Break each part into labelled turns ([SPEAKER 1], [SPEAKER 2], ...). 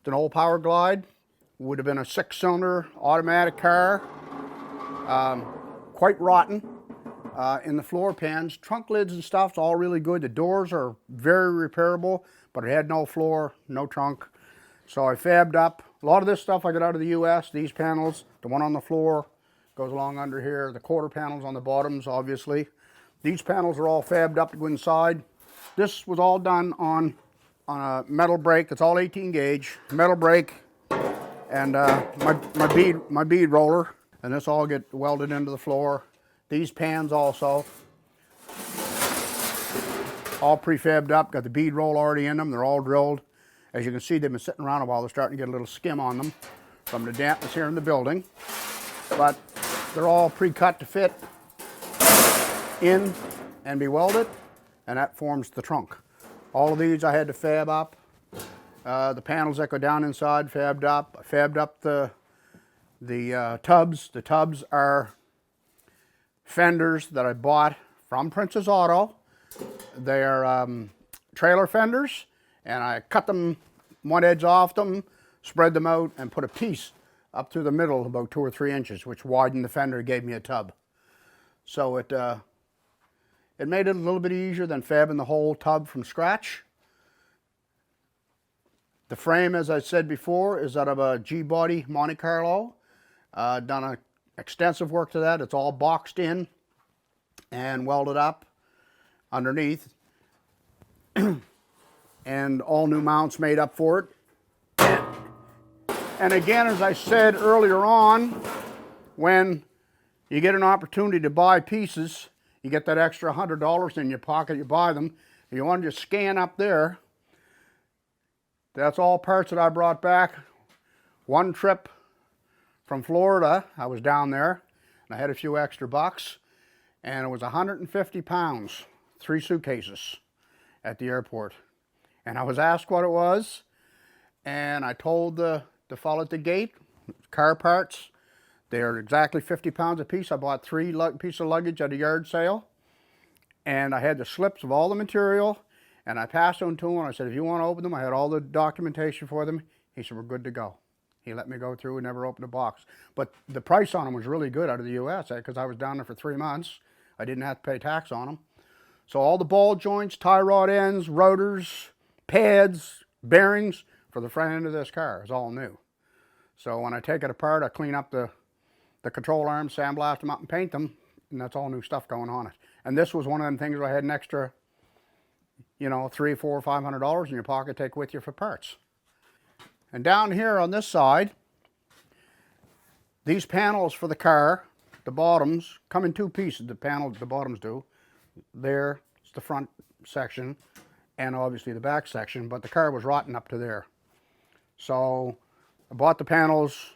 [SPEAKER 1] an old Power Glide. Would have been a 6-cylinder automatic car. Quite rotten in the floor pans. Trunk lids and stuff's all really good. The doors are very repairable, but it had no floor, no trunk. So I fabbed up. A lot of this stuff I got out of the US. These panels, the one on the floor goes along under here. The quarter panels on the bottoms, obviously. These panels are all fabbed up to go inside. This was all done on a metal brake. It's all 18 gauge metal brake, and my bead roller. And this all get welded into the floor. These pans also, all prefabbed up. Got the bead roll already in them. They're all drilled. As you can see, they've been sitting around a while. They're starting to get a little skim on them from the dampness here in the building. But they're all pre-cut to fit in and be welded, and that forms the trunk. All of these I had to fab up. The panels that go down inside, fabbed up. I fabbed up the tubs. The tubs are fenders that I bought from Princess Auto. They're trailer fenders, and I cut them, one edge off them, spread them out, and put a piece up through the middle about 2 or 3 inches, which widened the fender, gave me a tub. So it made it a little bit easier than fabbing the whole tub from scratch. The frame, as I said before, is out of a G-body Monte Carlo. Done extensive work to that. It's all boxed in and welded up underneath. And all new mounts made up for it. And again, as I said earlier on, when you get an opportunity to buy pieces, you get that extra $100 in your pocket, you buy them. If you want to just scan up there, that's all parts that I brought back. One trip from Florida, I was down there, and I had a few extra bucks, and it was 150 pounds, 3 suitcases at the airport. And I was asked what it was, and I told the fellow at the gate, car parts. They're exactly 50 pounds a piece. I bought 3 pieces of luggage at a yard sale, and I had the slips of all the material, and I passed them to him, and I said, if you want to open them, I had all the documentation for them. He said, we're good to go. He let me go through and never opened a box. But the price on them was really good out of the US, because I was down there for 3 months. I didn't have to pay tax on them. So all the ball joints, tie rod ends, rotors, pads, bearings for the front end of this car is all new. So when I take it apart, I clean up the control arms, sandblast them up and paint them, and that's all new stuff going on it. And this was one of them things where I had an extra, you know, $300, $400, $500 in your pocket to take with you for parts. And down here on this side, these panels for the car, the bottoms, come in 2 pieces. The bottoms do. There's the front section, and obviously the back section, but the car was rotten up to there. So I bought the panels,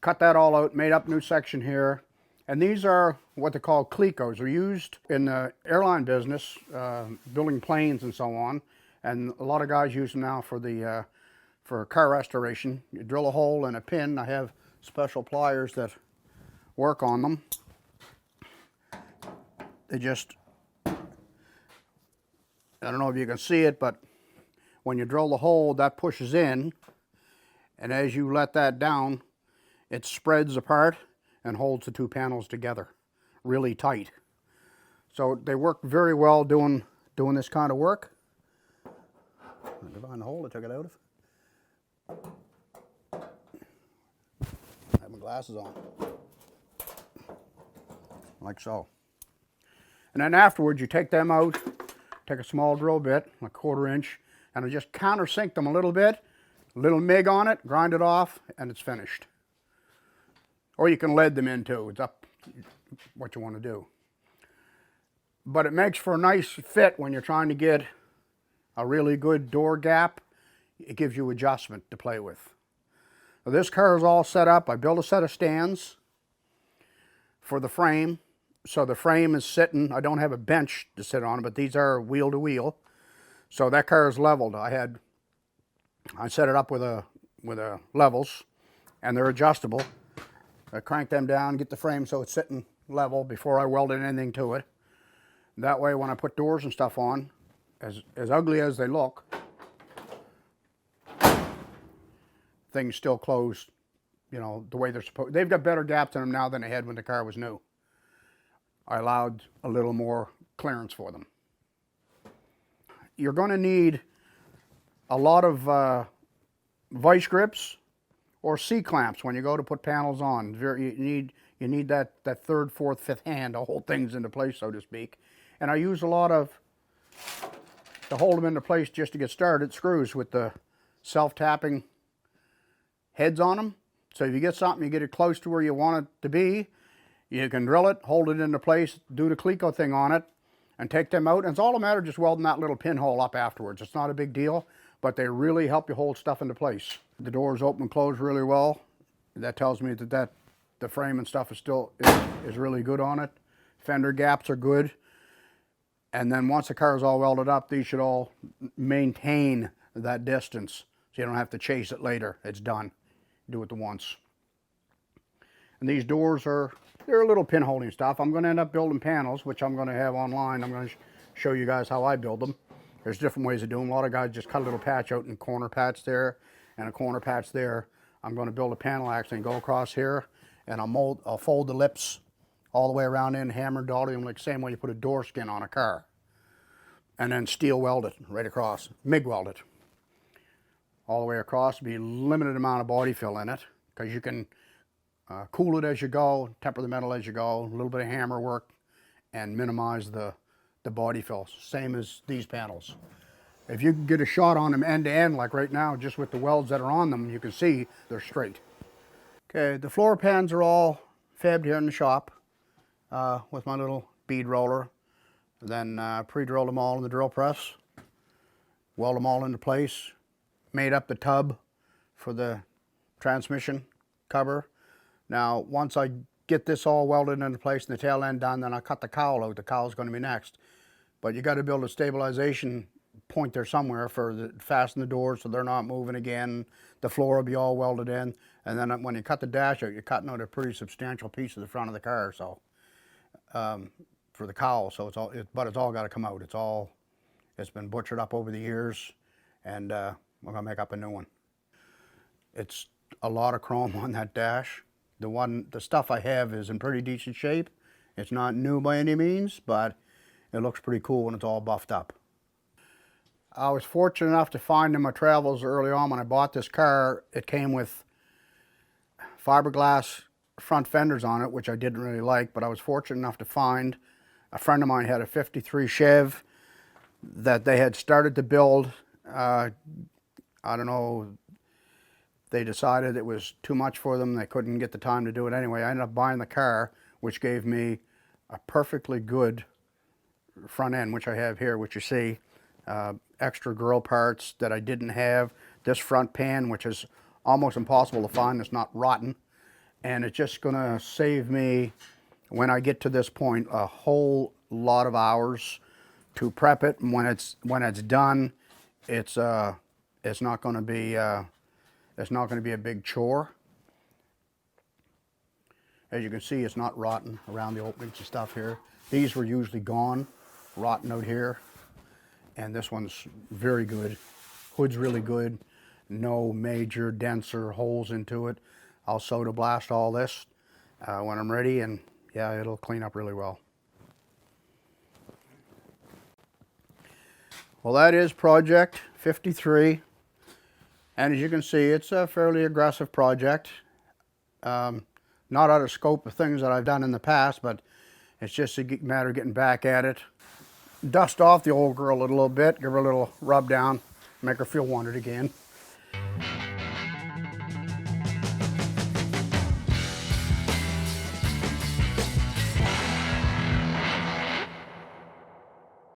[SPEAKER 1] cut that all out, made up a new section here, and these are what they call Clecos. They're used in the airline business, building planes and so on, and a lot of guys use them now for car restoration. You drill a hole in a pin. I have special pliers that work on them. They just, I don't know if you can see it, but when you drill the hole, that pushes in, and as you let that down, it spreads apart and holds the 2 panels together really tight. So they work very well doing this kind of work. I can find the hole I took it out of. I have my glasses on. Like so. And then afterwards, you take them out, take a small drill bit, a 1/4 inch, and I just countersink them a little bit, a little MIG on it, grind it off, and it's finished. Or you can lead them in too. It's up what you want to do. But it makes for a nice fit when you're trying to get a really good door gap. It gives you adjustment to play with. Now this car is all set up. I built a set of stands for the frame. So the frame is sitting, I don't have a bench to sit on, but these are wheel to wheel. So that car is leveled. I set it up with a levels, and they're adjustable. I crank them down, get the frame so it's sitting level before I weld anything to it. That way when I put doors and stuff on, as ugly as they look, things still close, you know, the way they're supposed. They've got better gaps in them now than they had when the car was new. I allowed a little more clearance for them. You're going to need a lot of vice grips or C-clamps when you go to put panels on. You need that third, fourth, fifth hand to hold things into place, so to speak. And I use a lot of, to hold them into place just to get started, screws with the self-tapping heads on them. So if you get something, you get it close to where you want it to be, you can drill it, hold it into place, do the Cleco thing on it, and take them out. And it's all a matter of just welding that little pinhole up afterwards. It's not a big deal, but they really help you hold stuff into place. The doors open and close really well. That tells me that the frame and stuff is really good on it. Fender gaps are good. And then once the car is all welded up, these should all maintain that distance, so you don't have to chase it later. It's done. Do it the once. And these doors they're a little pin holding stuff. I'm going to end up building panels, which I'm going to have online. I'm going to show you guys how I build them. There's different ways of doing them. A lot of guys just cut a little patch out and corner patch there and a corner patch there. I'm going to build a panel actually and go across here, and I'll fold the lips all the way around in, hammer and dolly them like the same way you put a door skin on a car. And then steel weld it right across, MIG weld it. All the way across, be a limited amount of body fill in it, because you can cool it as you go, temper the metal as you go, a little bit of hammer work, and minimize the body fill, same as these panels. If you can get a shot on them end to end, like right now, just with the welds that are on them, you can see they're straight. Okay, the floor pans are all fabbed here in the shop with my little bead roller. Then pre-drilled them all in the drill press, weld them all into place, made up the tub for the transmission cover. Now, once I get this all welded into place and the tail end done, then I'll cut the cowl out. The cowl's going to be next. But you got to build a stabilization point there somewhere for fasten the doors so they're not moving again. The floor will be all welded in. And then when you cut the dash out, you're cutting out a pretty substantial piece of the front of the car. So for the cowl, so but it's all got to come out. It's been butchered up over the years, and we're gonna make up a new one. It's a lot of chrome on that dash. The stuff I have is in pretty decent shape. It's not new by any means, but it looks pretty cool when it's all buffed up. I was fortunate enough to find in my travels early on when I bought this car, it came with fiberglass front fenders on it, which I didn't really like, but I was fortunate enough to find a friend of mine had a 53 Chev that they had started to build. I don't know, they decided it was too much for them. They couldn't get the time to do it anyway. I ended up buying the car, which gave me a perfectly good front end, which I have here, which you see. Extra grill parts that I didn't have. This front pan, which is almost impossible to find, it's not rotten. And it's just gonna save me, when I get to this point, a whole lot of hours to prep it. And when it's done, it's not going to be a big chore. As you can see, it's not rotten around the openings and stuff here. These were usually gone, rotten out here, and this one's very good. Hood's really good. No major dents or holes into it. I'll soda blast all this when I'm ready, and yeah, it'll clean up really well. Well, that is project 53. And as you can see, it's a fairly aggressive project. Not out of scope of things that I've done in the past, but it's just a matter of getting back at it. Dust off the old girl a little bit, give her a little rub down, make her feel wanted again.